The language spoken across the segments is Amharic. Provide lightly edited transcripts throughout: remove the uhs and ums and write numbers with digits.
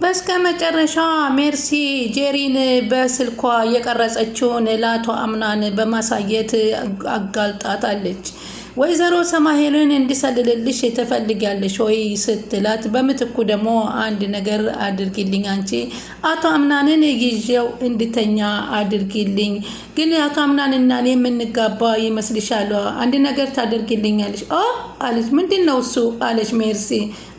በስከ መጨረሻ ሜርሲ ጄሪን በስልኳ የቀረጸችውን ለአቶ አምናን በማሳየት አጋልጣታለች። ወይዘሮ ሰማሄልን እንዲሰልልልሽ ትፈልጊያለሽ ወይ ስትላት፣ በምትኩ ደግሞ አንድ ነገር አድርጊልኝ፣ አንቺ አቶ አምናንን ይዤው እንድተኛ አድርጊልኝ። ግን አቶ አምናንና እኔ የምንጋባ ይመስልሻል? አንድ ነገር ታደርጊልኛለሽ አለች። ምንድን ነው እሱ አለች ሜርሲ።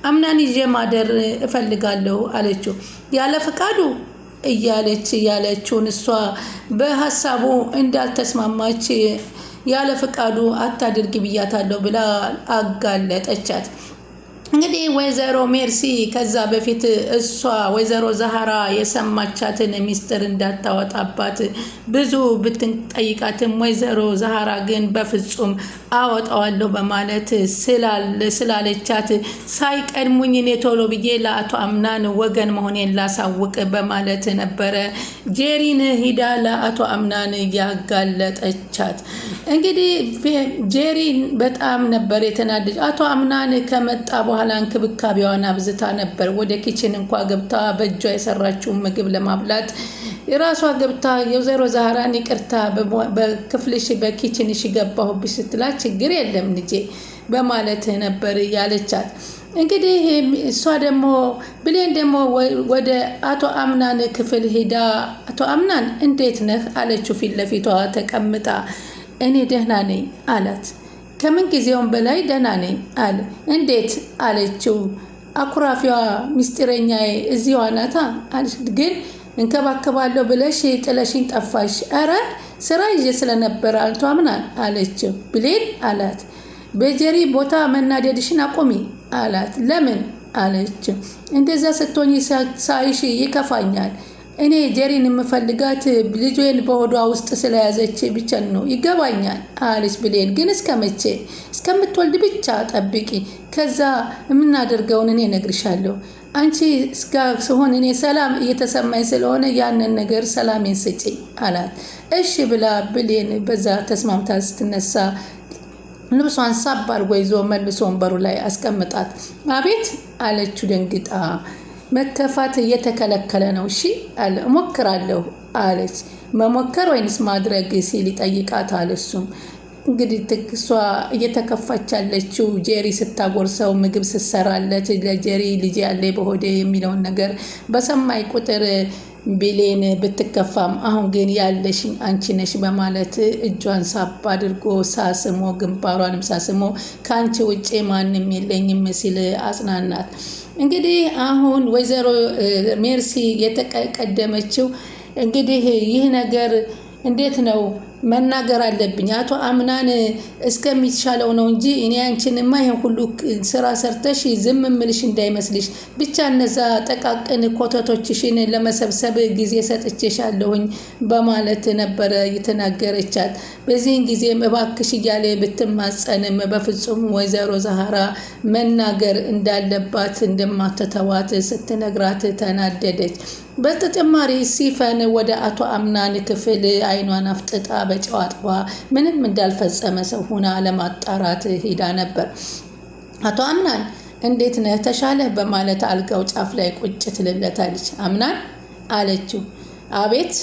አምናን ይዤ ማደር እፈልጋለሁ አለችው። ያለ ፈቃዱ እያለች ያለችውን እሷ በሀሳቡ እንዳልተስማማች ያለ ፈቃዱ አታድርጊ ብያታለሁ ብላ አጋለጠቻት። እንግዲህ ወይዘሮ ሜርሲ ከዛ በፊት እሷ ወይዘሮ ዛሃራ የሰማቻትን ሚስጥር እንዳታወጣባት ብዙ ብትጠይቃትም ወይዘሮ ዛሃራ ግን በፍጹም አወጣዋለሁ በማለት ስላለቻት ሳይቀድሙኝ እኔ ቶሎ ብዬ ለአቶ አምናን ወገን መሆኔን ላሳውቅ በማለት ነበረ ጄሪን ሂዳ ለአቶ አምናን ያጋለጠቻት። እንግዲህ ጄሪን በጣም ነበር የተናደደች። አቶ አምናን ከመጣ በኋላ እንክብካቤዋን አብዝታ ነበር። ወደ ኪችን እንኳ ገብታ በእጇ የሰራችውን ምግብ ለማብላት የራሷ ገብታ የወይዘሮ ዛህራን ይቅርታ በክፍልሽ በኪችንሽ ገባሁብሽ ስትላት ችግር የለም ልጄ በማለት ነበር ያለቻት። እንግዲህ እሷ ደግሞ ብሌን ደግሞ ወደ አቶ አምናን ክፍል ሄዳ አቶ አምናን እንዴት ነህ አለችው። ፊት ለፊቷ ተቀምጣ እኔ ደህና ነኝ አላት። ከምን ጊዜውም በላይ ደህና ነኝ አለ። እንዴት አለችው። አኩራፊዋ ሚስጥረኛዬ እዚሁ ናታ አለች። ግን እንከባከባለሁ ብለሽ ጥለሽኝ ጠፋሽ። ኧረ ስራ ይዤ ስለነበረ አቶ አምናን አለችው። ብሌን አላት። በጀሪ ቦታ መናደድሽን አቁሚ አላት። ለምን አለችው። እንደዛ ስትሆኝ ሳይሽ ይከፋኛል። እኔ ጀሪን የምፈልጋት ልጇን በሆዷ ውስጥ ስለያዘች ብቻ ነው ይገባኛል አለች ብሌን። ግን እስከ መቼ? እስከምትወልድ ብቻ ጠብቂ፣ ከዛ የምናደርገውን እኔ እነግርሻለሁ። አንቺ እስጋ ሲሆን እኔ ሰላም እየተሰማኝ ስለሆነ ያንን ነገር ሰላሜን ስጪኝ አላት። እሺ ብላ ብሌን በዛ ተስማምታ ስትነሳ ልብሷን ሳብ አድርጎ ይዞ መልሶ ወንበሩ ላይ አስቀምጣት። አቤት አለችው ደንግጣ። መተፋት እየተከለከለ ነው እሺ አለ። እሞክራለሁ አለች። መሞከር ወይንስ ማድረግ ሲል ይጠይቃታል። እሱም እንግዲህ እሷ እየተከፋች ያለችው ጄሪ ስታጎርሰው ምግብ ስትሰራለት ለጄሪ ልጅ ያለ በሆዴ የሚለውን ነገር በሰማይ ቁጥር ብሌን ብትከፋም አሁን ግን ያለሽኝ አንቺ ነሽ በማለት እጇን ሳብ አድርጎ ሳስሞ ግንባሯንም ሳስሞ ከአንቺ ውጭ ማንም የለኝም ሲል አጽናናት። እንግዲህ አሁን ወይዘሮ ሜርሲ የተቀደመችው እንግዲህ ይህ ነገር እንዴት ነው መናገር አለብኝ አቶ አምናን እስከሚሻለው ነው እንጂ እኔ አንቺንማ ይሄን ሁሉ ስራ ሰርተሽ ዝም ምልሽ እንዳይመስልሽ ብቻ እነዛ ጠቃቅን ኮተቶችሽን ለመሰብሰብ ጊዜ ሰጥቼሻለሁኝ በማለት ነበረ የተናገረቻት። በዚህን ጊዜም እባክሽ እያለ ብትማጸንም በፍጹም ወይዘሮ ዛሃራ መናገር እንዳለባት እንደማትተዋት ስትነግራት ተናደደች። በተጨማሪ ሲፈን ወደ አቶ አምናን ክፍል አይኗን አፍጥጣ በጨዋታዋ ምንም እንዳልፈጸመ ሰው ሆና ለማጣራት ሄዳ ነበር። አቶ አምናን እንዴት ነህ ተሻለ በማለት አልጋው ጫፍ ላይ ቁጭ ትልለታለች። አምናን አለችው። አቤት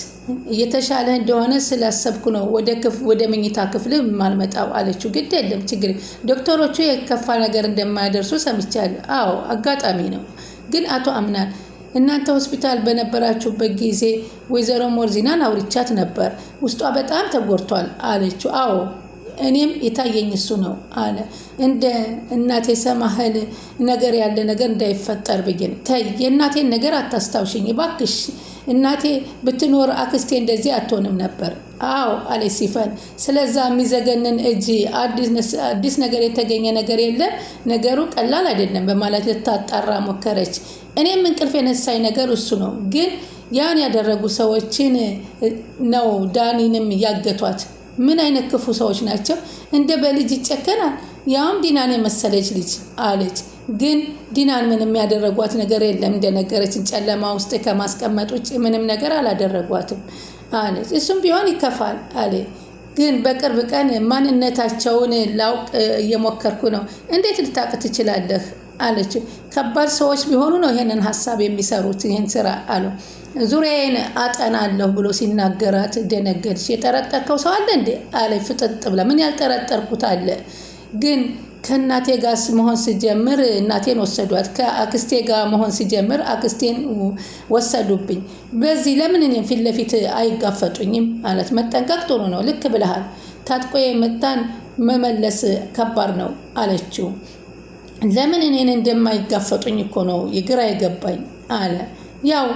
እየተሻለ እንደሆነ ስላሰብኩ ነው ወደ መኝታ ክፍል ማልመጣው አለችው። ግድ የለም ችግር ዶክተሮቹ የከፋ ነገር እንደማያደርሱ ሰምቻለሁ። አዎ አጋጣሚ ነው። ግን አቶ አምናን እናንተ ሆስፒታል በነበራችሁበት ጊዜ ወይዘሮ ሞርዚናን አውርቻት ነበር። ውስጧ በጣም ተጎድቷል አለችው። አዎ እኔም የታየኝ እሱ ነው አለ። እንደ እናቴ ሰማህል ነገር ያለ ነገር እንዳይፈጠር ብዬ ነው። ተይ የእናቴን ነገር አታስታውሽኝ እባክሽ። እናቴ ብትኖር አክስቴ እንደዚህ አትሆንም ነበር። አዎ አለ ሲፈን። ስለዛ የሚዘገንን እጅ አዲስ ነገር የተገኘ ነገር የለም፣ ነገሩ ቀላል አይደለም በማለት ልታጣራ ሞከረች። እኔም እንቅልፍ የነሳኝ ነገር እሱ ነው። ግን ያን ያደረጉ ሰዎችን ነው ዳኒንም ያገቷት። ምን አይነት ክፉ ሰዎች ናቸው! እንደ በልጅ ይጨከናል፣ ያውም ዲናን የመሰለች ልጅ አለች። ግን ዲናን ምንም ያደረጓት ነገር የለም፣ እንደነገረችን ጨለማ ውስጥ ከማስቀመጥ ውጭ ምንም ነገር አላደረጓትም አለች። እሱም ቢሆን ይከፋል አለ። ግን በቅርብ ቀን ማንነታቸውን ላውቅ እየሞከርኩ ነው። እንዴት ልታውቅ ትችላለህ አለች። ከባድ ሰዎች ቢሆኑ ነው ይሄንን ሀሳብ የሚሰሩት ይሄን ስራ አሉ። ዙሪያዬን አጠናለሁ ብሎ ሲናገራት ደነገጥሽ። የጠረጠርከው ሰው አለ እንዴ አለች ፍጥጥ ብላ። ምን ያልጠረጠርኩት አለ? ግን ከእናቴ ጋር መሆን ሲጀምር እናቴን ወሰዷት። ከአክስቴ ጋር መሆን ሲጀምር አክስቴን ወሰዱብኝ። በዚህ ለምን እኔም ፊት ለፊት አይጋፈጡኝም ማለት መጠንቀቅ ጥሩ ነው። ልክ ብለሃል። ታጥቆ የመጣን መመለስ ከባድ ነው አለችው። ለምን እኔን እንደማይጋፈጡኝ እኮ ነው ግራ የገባኝ አለ። ያው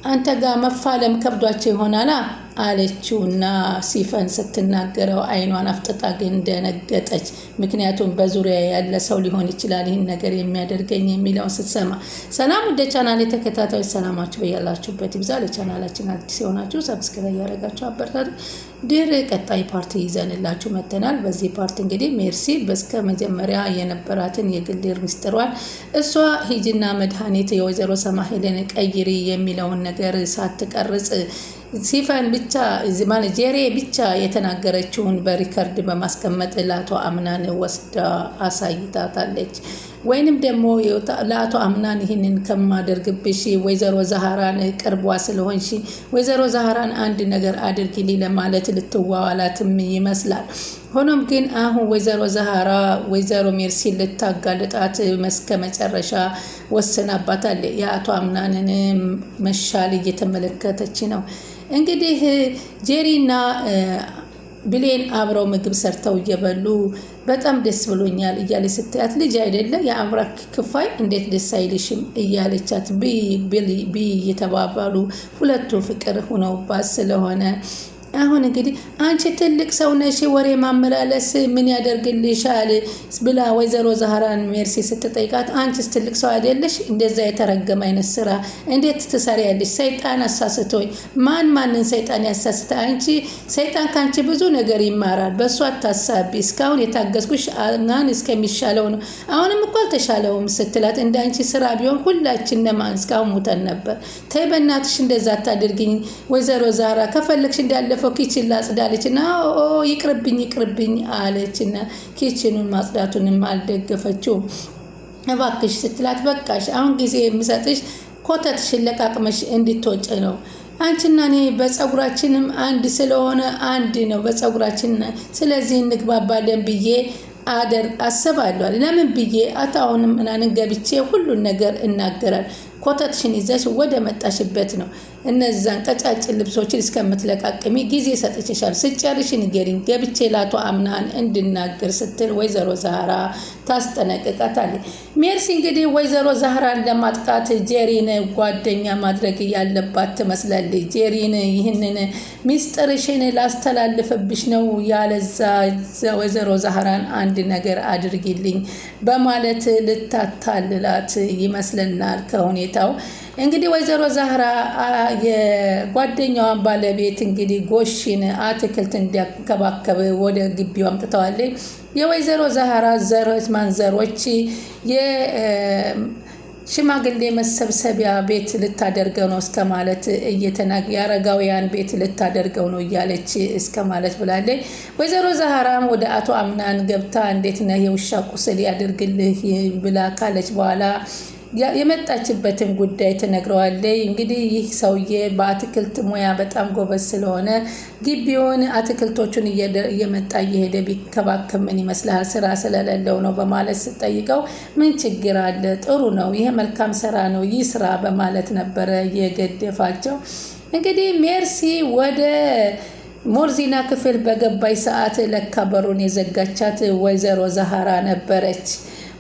አንተ ጋር መፋለም ከብዷቸው ይሆናላ አለችውና ሲፈን ስትናገረው አይኗን አፍጥጣ ግን ደነገጠች። ምክንያቱም በዙሪያ ያለ ሰው ሊሆን ይችላል ይህን ነገር የሚያደርገኝ የሚለውን ስትሰማ። ሰላም ወደ ቻናል ተከታታዮች ሰላማችሁ በያላችሁበት ይብዛ። ለቻናላችን አዲስ የሆናችሁ ሰብስክራይብ ያደረጋችሁ አበረታቱ። ድር ቀጣይ ፓርቲ ይዘንላችሁ መተናል። በዚህ ፓርቲ እንግዲህ ሜርሲ በስከ መጀመሪያ የነበራትን የግል ሚስጥሯን እሷ ሂጅና መድኃኒት የወይዘሮ ሰማሄልን ቀይሪ የሚለውን ነገር ሳትቀርጽ ሲፈን ብቻ ማለት ጄሪ ብቻ የተናገረችውን በሪከርድ በማስቀመጥ ለአቶ አምናን ወስዳ አሳይታታለች። ወይንም ደግሞ ለአቶ አምናን ይህንን ከማደርግብሽ ወይዘሮ ዛህራን ቅርቧ ስለሆንሽ ወይዘሮ ዛህራን አንድ ነገር አድርጊልኝ ለማለት ልትዋዋላትም ይመስላል። ሆኖም ግን አሁን ወይዘሮ ዛህራ ወይዘሮ ሜርሲ ልታጋልጣት እስከ መጨረሻ ወስናባታለች። የአቶ አምናንን መሻል እየተመለከተች ነው። እንግዲህ ጄሪና ብሌን አብረው ምግብ ሰርተው እየበሉ በጣም ደስ ብሎኛል እያለች ስትያት ልጅ አይደለ የአብራክ ክፋይ እንዴት ደስ አይልሽም እያለቻት ቢ እየተባባሉ ሁለቱ ፍቅር ሆነውባት ስለሆነ አሁን እንግዲህ አንቺ ትልቅ ሰው ነሽ ወሬ ማመላለስ ምን ያደርግልሻል ብላ ወይዘሮ ዛህራን ሜርሲ ስትጠይቃት አንቺስ ትልቅ ሰው አይደለሽ እንደዛ የተረገመ አይነት ስራ እንዴት ትሰሪያለሽ? ሰይጣን አሳስቶኝ ማንን ሰይጣን ያሳስታ? አንቺ ሰይጣን ካንቺ ብዙ ነገር ይማራል። በእሱ አታሳቢ። እስካሁን የታገስኩሽ አናን እስከሚሻለው ነው። አሁንም እኮ አልተሻለውም ስትላት እንዳንቺ ስራ ቢሆን ሁላችንም እስካሁን ሙተን ነበር። ተይ በእናትሽ እንደዛ አታድርጊኝ ወይዘሮ ዛህራ ከፈለግሽ እንዳለፈ ኪችን ላጽዳለችና ይቅርብኝ አለችና ኪችኑን ማጽዳቱንም አልደገፈችው። እባክሽ ስትላት በቃሽ አሁን ጊዜ የምሰጥሽ ኮተትሽን ለቃቅመሽ እንድትወጪ ነው። አንቺና እኔ በፀጉራችንም አንድ ስለሆነ አንድ ነው በፀጉራችን። ስለዚህ እንግባባለን ብዬ አስባለሁ። ለምን ብዬ አታውንም እናንን ገብቼ ሁሉን ነገር እናገራል። ኮተትሽን ይዘሽ ወደ መጣሽበት ነው። እነዛን ቀጫጭን ልብሶችን እስከምትለቃቅሚ ጊዜ ሰጥቼሻል። ስጨርሽ ንገሪኝ ገብቼ ላቶ አምናን እንድናገር ስትል ወይዘሮ ዛህራ ታስጠነቅቃታለች። ሜርሲ እንግዲህ ወይዘሮ ዛህራን ለማጥቃት ጄሪን ጓደኛ ማድረግ ያለባት ትመስላለች። ጄሪን ይህንን ሚስጥርሽን ላስተላልፍብሽ ነው ያለዛ ወይዘሮ ዛህራን አንድ ነገር አድርጊልኝ በማለት ልታታልላት ይመስለናል ከሁኔታው። እንግዲህ ወይዘሮ ዛህራ የጓደኛዋን ባለቤት እንግዲህ ጎሽን አትክልት እንዲያከባከብ ወደ ግቢው አምጥተዋለች። የወይዘሮ ዛህራ ማንዘሮች የሽማግሌ መሰብሰቢያ ቤት ልታደርገው ነው እስከ ማለት የአረጋውያን ቤት ልታደርገው ነው እያለች እስከ ማለት ብላለች። ወይዘሮ ዛህራም ወደ አቶ አምናን ገብታ እንዴት ነህ የውሻ ቁስል ያድርግልህ ብላ ካለች በኋላ የመጣችበትን ጉዳይ ትነግረዋለች። እንግዲህ ይህ ሰውዬ በአትክልት ሙያ በጣም ጎበዝ ስለሆነ ግቢውን አትክልቶቹን እየመጣ እየሄደ ቢከባከብ ምን ይመስልሃል? ስራ ስለሌለው ነው በማለት ስጠይቀው ምን ችግር አለ? ጥሩ ነው፣ ይሄ መልካም ስራ ነው፣ ይህ ስራ በማለት ነበረ የገደፋቸው። እንግዲህ ሜርሲ ወደ ሞርዚና ክፍል በገባይ ሰዓት ለካ በሩን የዘጋቻት ወይዘሮ ዛህራ ነበረች።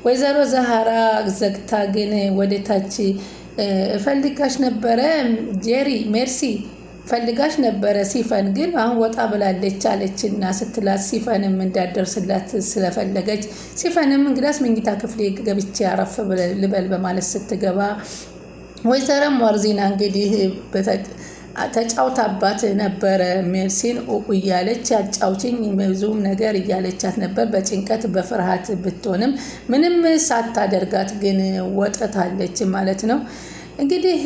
ወይዘሮ ዛህራ ዘግታ ግን ወደታች ፈልጋሽ ነበረ ጄሪ ሜርሲ ፈልጋሽ ነበረ፣ ሲፈን ግን አሁን ወጣ ብላለች አለችና ስትላት ሲፈንም እንዳደርስላት ስለፈለገች ሲፈንም እንግዳስ መኝታ ክፍሌ ገብቼ አረፍ ልበል በማለት ስትገባ ወይዘሮ ሞርዚና እንግዲህ ተጫውታባት ነበረ። ሜርሲን እያለች ያጫውችኝ ብዙም ነገር እያለቻት ነበር። በጭንቀት በፍርሃት ብትሆንም ምንም ሳታደርጋት ግን ወጥታለች ማለት ነው። እንግዲህ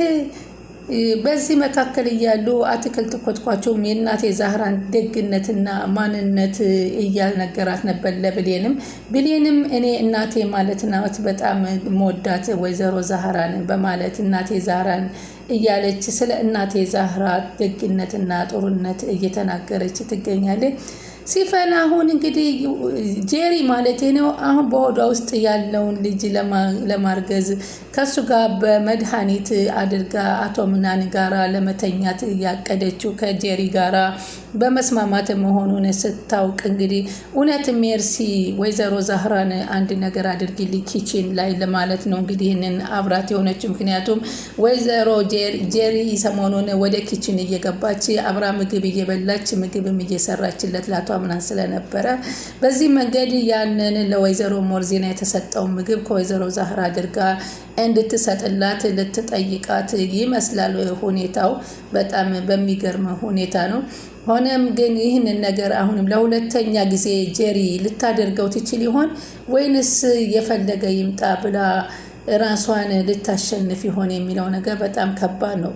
በዚህ መካከል እያሉ አትክልት ኮትኳቸውም የእናቴ ዛህራን ደግነትና ማንነት እያነገራት ነበር ለብሌንም። ብሌንም እኔ እናቴ ማለት ናት በጣም መወዳት ወይዘሮ ዛህራን በማለት እናቴ ዛህራን እያለች ስለ እናቴ ዛህራ ደግነትና ጥሩነት እየተናገረች ትገኛለች። ሲፈን አሁን እንግዲህ ጄሪ ማለት ነው አሁን በሆዷ ውስጥ ያለውን ልጅ ለማርገዝ ከሱ ጋር በመድኃኒት አድርጋ አቶ ምናን ጋራ ለመተኛት ያቀደችው ከጄሪ ጋራ በመስማማት መሆኑን ስታውቅ እንግዲህ እውነት ሜርሲ ወይዘሮ ዛህራን አንድ ነገር አድርጊልኝ ኪችን ላይ ለማለት ነው እንግዲህ ይህንን አብራት የሆነችው። ምክንያቱም ወይዘሮ ጄሪ ሰሞኑን ወደ ኪችን እየገባች አብራ ምግብ እየበላች ምግብም እየሰራችለት ላቷ ምናን ስለነበረ በዚህ መንገድ ያንን ለወይዘሮ ሞርዚና የተሰጠው ምግብ ከወይዘሮ ዛህራ አድርጋ እንድትሰጥላት ልትጠይቃት ይመስላል። ሁኔታው በጣም በሚገርም ሁኔታ ነው። ሆነም ግን ይህንን ነገር አሁንም ለሁለተኛ ጊዜ ጄሪ ልታደርገው ትችል ይሆን ወይንስ የፈለገ ይምጣ ብላ ራሷን ልታሸንፍ ይሆን የሚለው ነገር በጣም ከባድ ነው።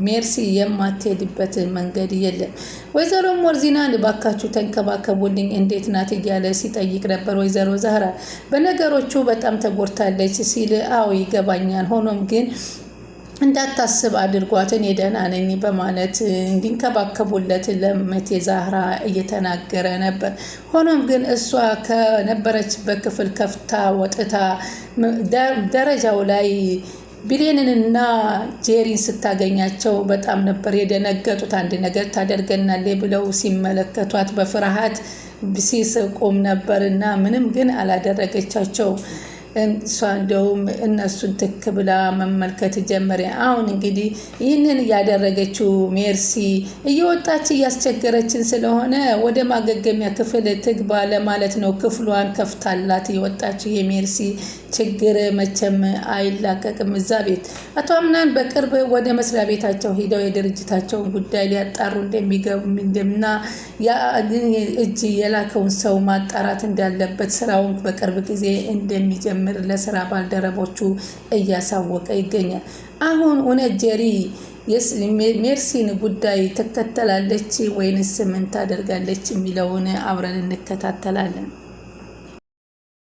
ሜርሲ የማትሄድበት መንገድ የለም። ወይዘሮ ሞርዚናን ባካችሁ ተንከባከቡልኝ እንዴት ናት እያለ ሲጠይቅ ነበር። ወይዘሮ ዛህራ በነገሮቹ በጣም ተጎድታለች ሲል አዎ ይገባኛል፣ ሆኖም ግን እንዳታስብ አድርጓት እኔ ደህና ነኝ በማለት እንዲንከባከቡለት ለእቴ ዛህራ እየተናገረ ነበር። ሆኖም ግን እሷ ከነበረችበት ክፍል ከፍታ ወጥታ ደረጃው ላይ ብሌንንና ጄሪን ስታገኛቸው በጣም ነበር የደነገጡት። አንድ ነገር ታደርገናለች ብለው ሲመለከቷት በፍርሃት ሲስቁም ነበርና ምንም ግን አላደረገቻቸው። እሷ እንደውም እነሱን ትክ ብላ መመልከት ጀመረ። አሁን እንግዲህ ይህንን ያደረገችው ሜርሲ እየወጣች እያስቸገረችን ስለሆነ ወደ ማገገሚያ ክፍል ትግባ ለማለት ነው። ክፍሏን ከፍታላት የወጣችው የሜርሲ ችግር መቼም አይላቀቅም እዛ ቤት። አቶ አምናን በቅርብ ወደ መስሪያ ቤታቸው ሄደው የድርጅታቸውን ጉዳይ ሊያጣሩ እንደሚገቡና እጅ የላከውን ሰው ማጣራት እንዳለበት ስራውን በቅርብ ጊዜ እንደሚጀምር ለስራ ባልደረቦቹ እያሳወቀ ይገኛል። አሁን እውነት ጄሪ ሜርሲን ጉዳይ ትከተላለች ወይንስ ምን ታደርጋለች የሚለውን አብረን እንከታተላለን።